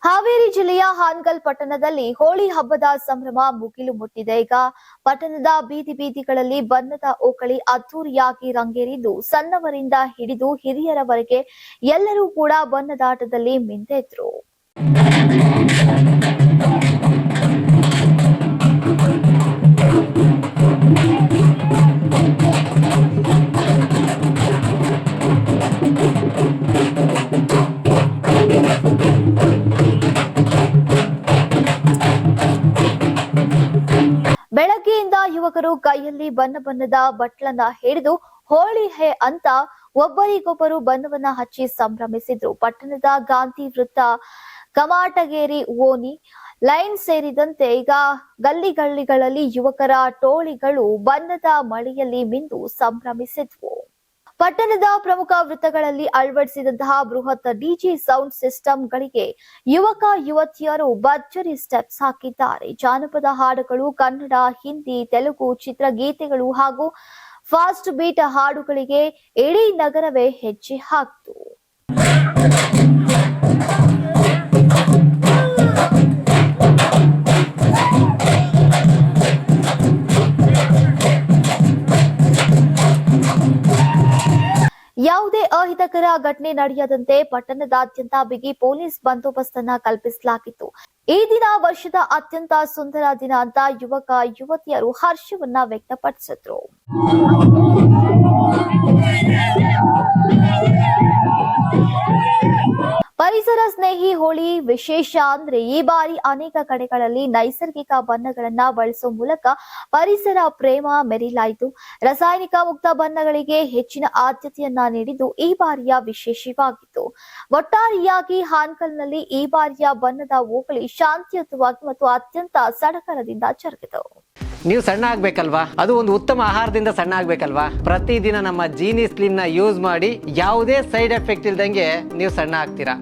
ಹಾವೇರಿ ಜಿಲ್ಲೆಯ ಹಾನಗಲ್ ಪಟ್ಟಣದಲ್ಲಿ ಹೋಳಿ ಹಬ್ಬದ ಸಂಭ್ರಮ ಮುಗಿಲು ಮುಟ್ಟಿದೆ. ಈಗ ಪಟ್ಟಣದ ಬೀದಿ ಬೀದಿಗಳಲ್ಲಿ ಬಣ್ಣದ ಓಕಳಿ ಅದ್ದೂರಿಯಾಗಿ ರಂಗೇರಿದ್ದು, ಸಣ್ಣವರಿಂದ ಹಿಡಿದು ಹಿರಿಯರವರೆಗೆ ಎಲ್ಲರೂ ಕೂಡ ಬಣ್ಣದಾಟದಲ್ಲಿ ಮಿಂದೆದ್ರು. ಬೆಳಗ್ಗೆಯಿಂದ ಯುವಕರು ಕೈಯಲ್ಲಿ ಬಣ್ಣ ಬಣ್ಣದ ಬಟ್ಲನ್ನ ಹಿಡಿದು ಹೋಳಿ ಹೇ ಅಂತ ಒಬ್ಬರಿಗೊಬ್ಬರು ಬಣ್ಣವನ್ನ ಹಚ್ಚಿ ಸಂಭ್ರಮಿಸಿದ್ರು. ಪಟ್ಟಣದ ಗಾಂಧಿ ವೃತ್ತ, ಕಮಾಟಗೇರಿ, ಓಣಿ ಲೈನ್ ಸೇರಿದಂತೆ ಈಗ ಗಲ್ಲಿಗಳಲ್ಲಿ ಯುವಕರ ಟೋಳಿಗಳು ಬಣ್ಣದ ಮಳೆಯಲ್ಲಿ ಮಿಂದು ಸಂಭ್ರಮಿಸಿದ್ವು. ಪಟ್ಟಣದ ಪ್ರಮುಖ ವೃತ್ತಗಳಲ್ಲಿ ಅಳವಡಿಸಿದಂತಹ ಬೃಹತ್ ಡಿಜೆ ಸೌಂಡ್ ಸಿಸ್ಟಂಗಳಿಗೆ ಯುವಕ ಯುವತಿಯರು ಭರ್ಜರಿ ಸ್ಟೆಪ್ಸ್ ಹಾಕಿದ್ದಾರೆ. ಜಾನಪದ ಹಾಡುಗಳು, ಕನ್ನಡ, ಹಿಂದಿ, ತೆಲುಗು ಚಿತ್ರಗೀತೆಗಳು ಹಾಗೂ ಫಾಸ್ಟ್ ಬೀಟ್ ಹಾಡುಗಳಿಗೆ ಇಡೀ ನಗರವೇ ಹೆಜ್ಜೆ ಹಾಕ್ತು. ಯಾವುದೇ ಅಹಿತಕರ ಘಟನೆ ನಡೆಯದಂತೆ ಪಟ್ಟಣದಾದ್ಯಂತ ಬಿಗಿ ಪೊಲೀಸ್ ಬಂದೋಬಸ್ತ್ ಅನ್ನ ಕಲ್ಪಿಸಲಾಗಿತ್ತು. ಈ ದಿನ ವರ್ಷದ ಅತ್ಯಂತ ಸುಂದರ ದಿನ ಅಂತ ಯುವಕ ಯುವತಿಯರು ಹರ್ಷವನ್ನ ವ್ಯಕ್ತಪಡಿಸಿದ್ರು. ಪರಿಸರ ಸ್ನೇಹಿ ಹೋಳಿ ವಿಶೇಷ ಅಂದ್ರೆ ಈ ಬಾರಿ ಅನೇಕ ಕಡೆಗಳಲ್ಲಿ ನೈಸರ್ಗಿಕ ಬಣ್ಣಗಳನ್ನ ಬಳಸುವ ಮೂಲಕ ಪರಿಸರ ಪ್ರೇಮ ಮೆರಿಲಾಯಿತು. ರಾಸಾಯನಿಕ ಮುಕ್ತ ಬಣ್ಣಗಳಿಗೆ ಹೆಚ್ಚಿನ ಆದ್ಯತೆಯನ್ನ ನೀಡಿದ್ದು ಈ ಬಾರಿಯ ವಿಶೇಷವಾಗಿತ್ತು. ಒಟ್ಟಾರೆಯಾಗಿ ಹಾನಗಲ್ನಲ್ಲಿ ಈ ಬಾರಿಯ ಬಣ್ಣದ ಓಕಳಿ ಶಾಂತಿಯುತವಾಗಿ ಮತ್ತು ಅತ್ಯಂತ ಸಡಗರದಿಂದ ಜರುಗಿತು. ನೀವು ಸಣ್ಣ ಆಗ್ಬೇಕಲ್ವಾ? ಅದು ಒಂದು ಉತ್ತಮ ಆಹಾರದಿಂದ ಸಣ್ಣ ಆಗ್ಬೇಕಲ್ವಾ? ಪ್ರತಿದಿನ ನಮ್ಮ ಜೀನಿ ಸ್ಲಿಮ್ ನ ಯೂಸ್ ಮಾಡಿ ಯಾವುದೇ ಸೈಡ್ ಎಫೆಕ್ಟ್ ಇಲ್ದಂಗೆ ನೀವು ಸಣ್ಣ ಆಗ್ತೀರಾ.